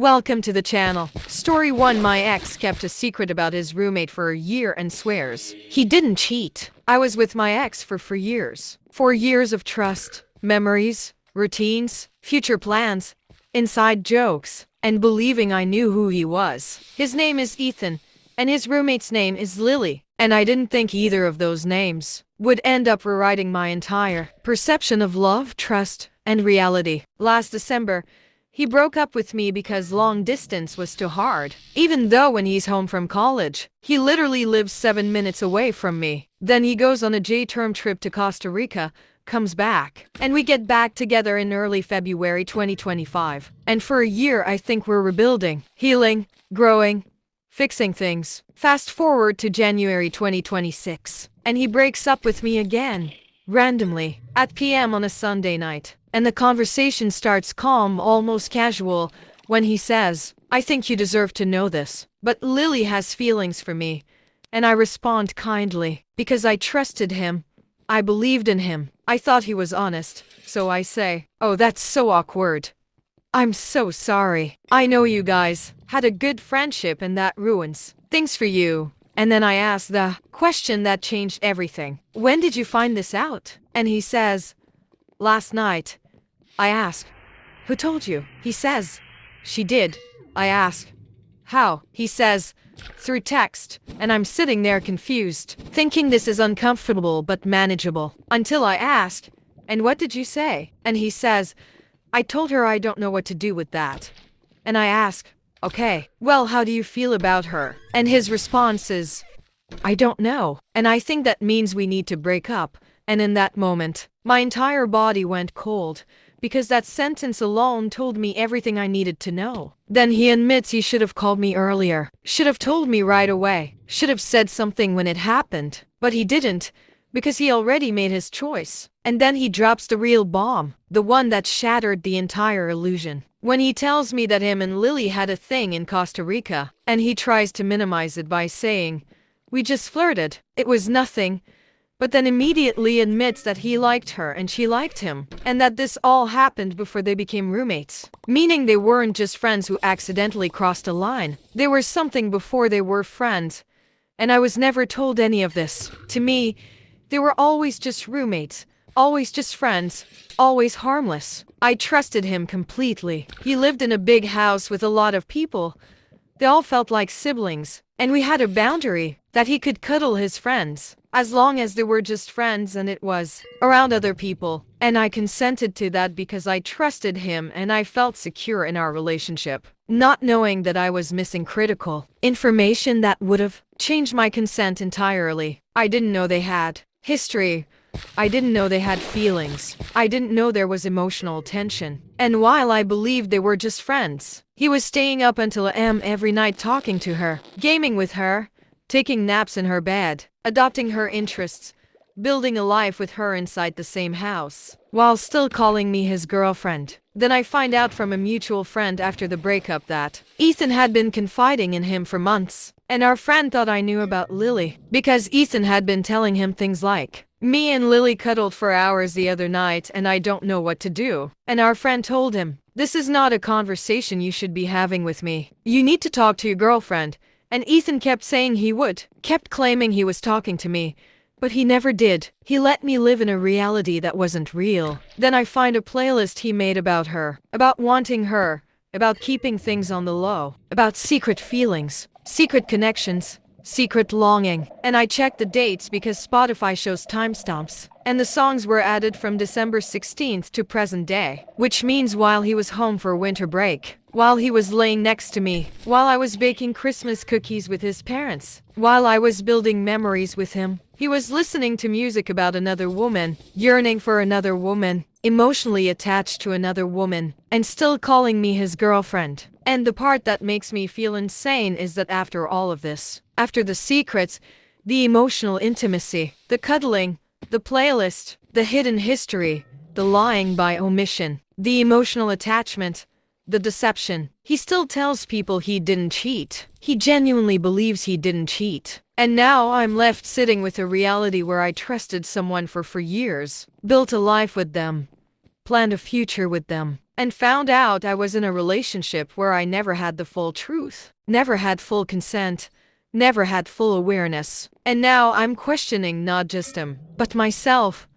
Welcome to the channel. Story 1. My ex kept a secret about his roommate for a year and swears he didn't cheat. I was with my ex for 4 years. 4 years of trust, memories, routines, future plans, inside jokes, and believing I knew who he was. His name is Ethan, and his roommate's name is Lily. And I didn't think either of those names would end up rewriting my entire perception of love, trust, and reality. Last December, he broke up with me because long distance was too hard. Even though when he's home from college, he literally lives 7 minutes away from me. Then he goes on a J-term trip to Costa Rica, comes back, and we get back together in early February 2025. And for a year I think we're rebuilding, healing, growing, fixing things. Fast forward to January 2026, and he breaks up with me again, randomly, at PM on a Sunday night. And the conversation starts calm, almost casual, when he says, "I think you deserve to know this, but Lily has feelings for me." And I respond kindly, because I trusted him. I believed in him. I thought he was honest. So I say, "Oh, that's so awkward. I'm so sorry. I know you guys had a good friendship and that ruins things for you." And then I ask the question that changed everything. "When did you find this out?" And he says, "Last night." I ask, "Who told you?" He says, "She did." I ask, "How?" He says, "Through text." And I'm sitting there confused, thinking this is uncomfortable but manageable. Until I ask, "And what did you say?" And he says, "I told her I don't know what to do with that." And I ask, "Okay, well, how do you feel about her?" And his response is, "I don't know." And I think that means we need to break up. And in that moment, my entire body went cold, because that sentence alone told me everything I needed to know. Then he admits he should have called me earlier, should have told me right away, should have said something when it happened. But he didn't, because he already made his choice. And then he drops the real bomb, the one that shattered the entire illusion. When he tells me that him and Lily had a thing in Costa Rica, and he tries to minimize it by saying, "We just flirted, it was nothing," but then immediately admits that he liked her and she liked him, and that this all happened before they became roommates. Meaning they weren't just friends who accidentally crossed a line. They were something before they were friends. And I was never told any of this. To me, they were always just roommates, always just friends, always harmless. I trusted him completely. He lived in a big house with a lot of people. They all felt like siblings, and we had a boundary that he could cuddle his friends, as long as they were just friends and it was around other people. And I consented to that because I trusted him and I felt secure in our relationship, not knowing that I was missing critical information that would have changed my consent entirely. I didn't know they had history. I didn't know they had feelings. I didn't know there was emotional tension. And while I believed they were just friends, he was staying up until AM every night talking to her, gaming with her, taking naps in her bed, adopting her interests, building a life with her inside the same house, while still calling me his girlfriend. Then I find out from a mutual friend after the breakup that Ethan had been confiding in him for months. And our friend thought I knew about Lily, because Ethan had been telling him things like, "Me and Lily cuddled for hours the other night and I don't know what to do." And our friend told him, "This is not a conversation you should be having with me. You need to talk to your girlfriend." And Ethan kept saying he would, kept claiming he was talking to me, but he never did. He let me live in a reality that wasn't real. Then I find a playlist he made about her, about wanting her, about keeping things on the low, about secret feelings, secret connections, secret longing. And I checked the dates because Spotify shows timestamps, and the songs were added from December 16th to present day, which means while he was home for winter break, while he was laying next to me, while I was baking Christmas cookies with his parents, while I was building memories with him, he was listening to music about another woman, yearning for another woman, emotionally attached to another woman, and still calling me his girlfriend. And the part that makes me feel insane is that after all of this, after the secrets, the emotional intimacy, the cuddling, the playlist, the hidden history, the lying by omission, the emotional attachment, the deception, he still tells people he didn't cheat. He genuinely believes he didn't cheat. And now I'm left sitting with a reality where I trusted someone for 4 years, built a life with them, planned a future with them, and found out I was in a relationship where I never had the full truth, never had full consent, never had full awareness. And now I'm questioning not just him, but myself,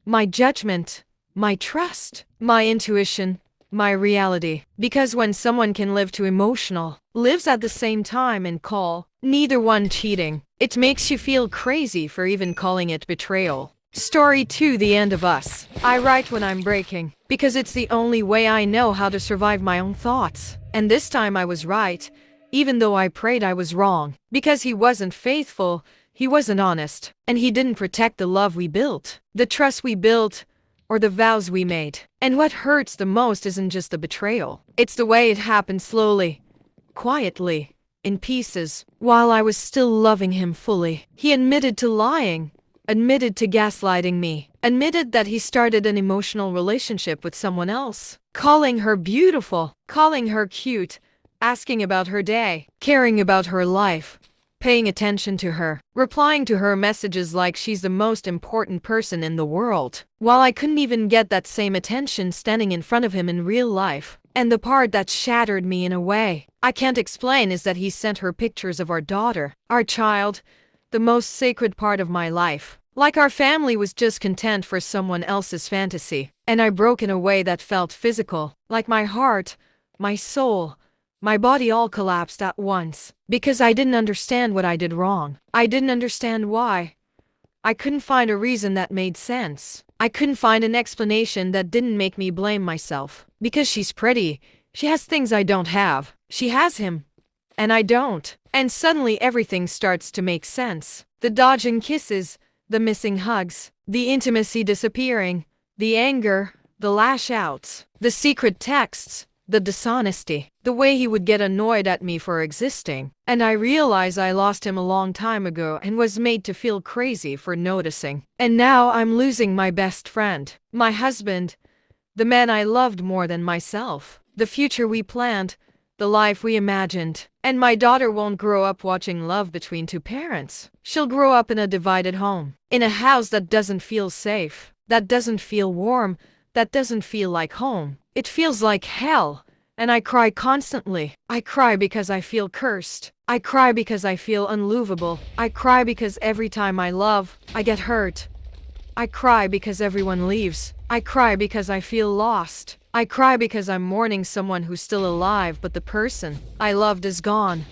my judgment, my trust, my intuition, my reality. Because when someone can live to emotional, lives at the same time and call neither one cheating, it makes you feel crazy for even calling it betrayal. Story 2: The End of Us. I write when I'm breaking, because it's the only way I know how to survive my own thoughts. And this time I was right, even though I prayed I was wrong. Because he wasn't faithful, he wasn't honest, and he didn't protect the love we built, the trust we built, or the vows we made. And what hurts the most isn't just the betrayal. It's the way it happened slowly, quietly, in pieces, while I was still loving him fully. He admitted to lying, admitted to gaslighting me, admitted that he started an emotional relationship with someone else, calling her beautiful, calling her cute, asking about her day, caring about her life, paying attention to her, replying to her messages like she's the most important person in the world, while I couldn't even get that same attention standing in front of him in real life. And the part that shattered me in a way I can't explain is that he sent her pictures of our daughter, our child, the most sacred part of my life. Like our family was just content for someone else's fantasy. And I broke in a way that felt physical, like my heart, my soul, my body all collapsed at once. Because I didn't understand what I did wrong. I didn't understand why. I couldn't find a reason that made sense. I couldn't find an explanation that didn't make me blame myself. Because she's pretty, she has things I don't have. She has him, and I don't. And suddenly everything starts to make sense. The dodging kisses, the missing hugs, the intimacy disappearing, the anger, the lash outs, the secret texts, the dishonesty, the way he would get annoyed at me for existing. And I realize I lost him a long time ago and was made to feel crazy for noticing. And now I'm losing my best friend, my husband, the man I loved more than myself, the future we planned, the life we imagined. And my daughter won't grow up watching love between two parents. She'll grow up in a divided home, in a house that doesn't feel safe, that doesn't feel warm, that doesn't feel like home. It feels like hell. And I cry constantly. I cry because I feel cursed. I cry because I feel unlovable. I cry because every time I love, I get hurt. I cry because everyone leaves. I cry because I feel lost. I cry because I'm mourning someone who's still alive, but the person I loved is gone,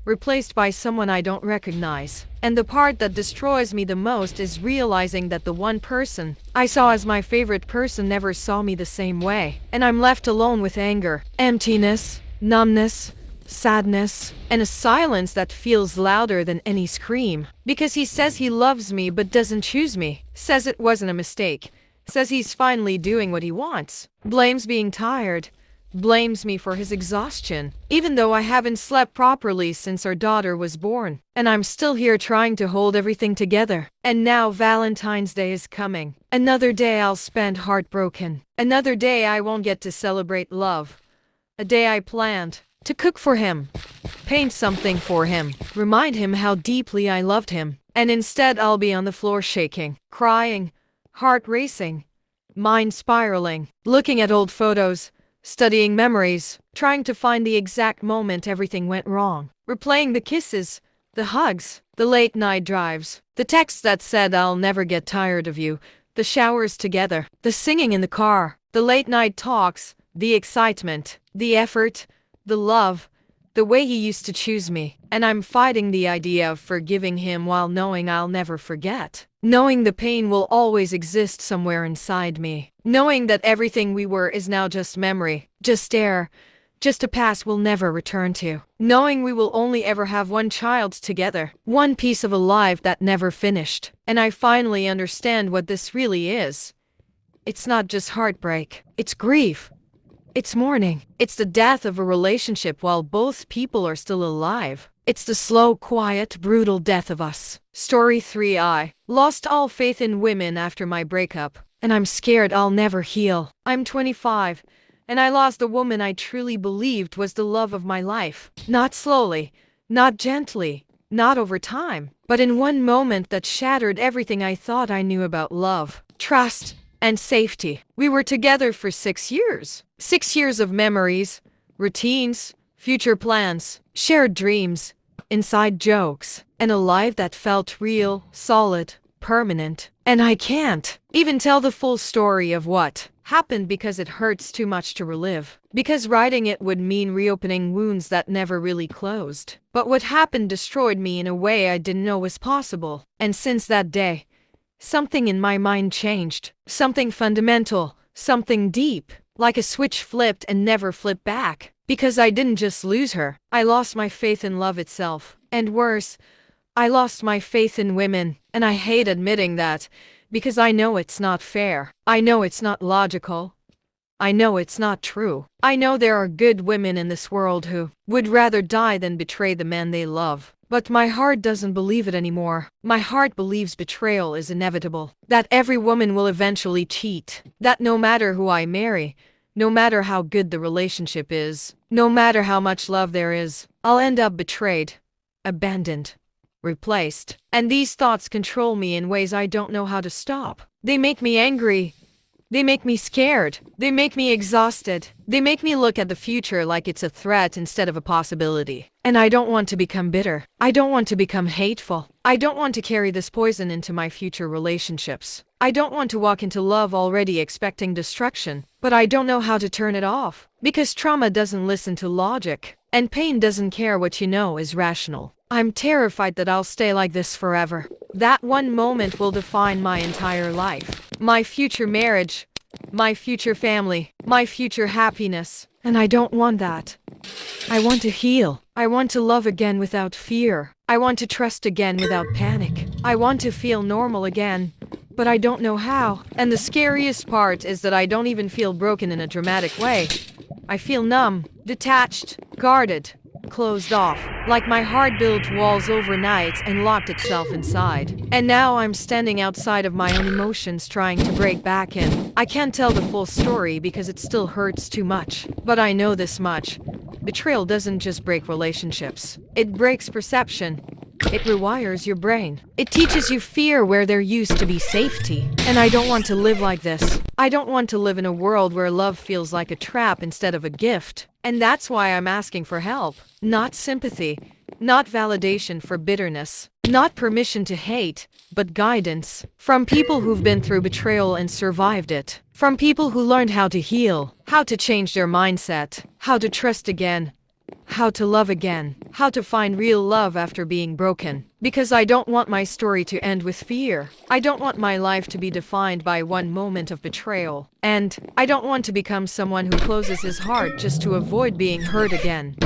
replaced by someone I don't recognize. And the part that destroys me the most is realizing that the one person I saw as my favorite person never saw me the same way. And I'm left alone with anger, emptiness, numbness, sadness, and a silence that feels louder than any scream. Because he says he loves me but doesn't choose me, says it wasn't a mistake, says he's finally doing what he wants, blames being tired, blames me for his exhaustion, even though I haven't slept properly since our daughter was born. And I'm still here trying to hold everything together. And now Valentine's Day is coming. Another day I'll spend heartbroken. Another day I won't get to celebrate love. A day I planned to cook for him, paint something for him, remind him how deeply I loved him. And instead I'll be on the floor shaking, crying, heart racing, mind spiraling, looking at old photos, studying memories, trying to find the exact moment everything went wrong, replaying the kisses, the hugs, the late night drives, the texts that said I'll never get tired of you, the showers together, the singing in the car, the late night talks, the excitement, the effort, the love, the way he used to choose me. And I'm fighting the idea of forgiving him while knowing I'll never forget. Knowing the pain will always exist somewhere inside me. Knowing that everything we were is now just memory, just air, just a past we'll never return to. Knowing we will only ever have one child together, one piece of a life that never finished. And I finally understand what this really is. It's not just heartbreak, it's grief. It's mourning. It's the death of a relationship while both people are still alive. It's the slow, quiet, brutal death of us. Story 3: I lost all faith in women after my breakup, and I'm scared I'll never heal. I'm 25, and I lost the woman I truly believed was the love of my life. Not slowly, not gently, not over time, but in one moment that shattered everything I thought I knew about love, trust, and safety. We were together for 6 years. 6 years of memories, routines, future plans, shared dreams, inside jokes, and a life that felt real, solid, permanent. And I can't even tell the full story of what happened because it hurts too much to relive. Because writing it would mean reopening wounds that never really closed. But what happened destroyed me in a way I didn't know was possible. And since that day, something in my mind changed. Something fundamental, something deep, like a switch flipped and never flipped back. Because I didn't just lose her, I lost my faith in love itself. And worse, I lost my faith in women, and I hate admitting that, because I know it's not fair. I know it's not logical. I know it's not true. I know there are good women in this world who would rather die than betray the men they love. But my heart doesn't believe it anymore. My heart believes betrayal is inevitable. That every woman will eventually cheat. That no matter who I marry, no matter how good the relationship is, no matter how much love there is, I'll end up betrayed, abandoned, replaced. And these thoughts control me in ways I don't know how to stop. They make me angry. They make me scared. They make me exhausted. They make me look at the future like it's a threat instead of a possibility. And I don't want to become bitter. I don't want to become hateful. I don't want to carry this poison into my future relationships. I don't want to walk into love already expecting destruction, but I don't know how to turn it off. Because trauma doesn't listen to logic, and pain doesn't care what you know is rational. I'm terrified that I'll stay like this forever. That one moment will define my entire life. My future marriage, my future family, my future happiness. And I don't want that. I want to heal. I want to love again without fear. I want to trust again without panic. I want to feel normal again, but I don't know how. And the scariest part is that I don't even feel broken in a dramatic way. I feel numb, detached, guarded, closed off, like my heart built walls overnight and locked itself inside. And now I'm standing outside of my own emotions trying to break back in. I can't tell the full story because it still hurts too much. But I know this much. Betrayal doesn't just break relationships. It breaks perception. It rewires your brain. It teaches you fear where there used to be safety. And I don't want to live like this. I don't want to live in a world where love feels like a trap instead of a gift. And that's why I'm asking for help. Not sympathy, not validation for bitterness, not permission to hate, but guidance. From people who've been through betrayal and survived it. From people who learned how to heal, how to change their mindset, how to trust again, how to love again, how to find real love after being broken. Because I don't want my story to end with fear. I don't want my life to be defined by one moment of betrayal. And I don't want to become someone who closes his heart just to avoid being hurt again.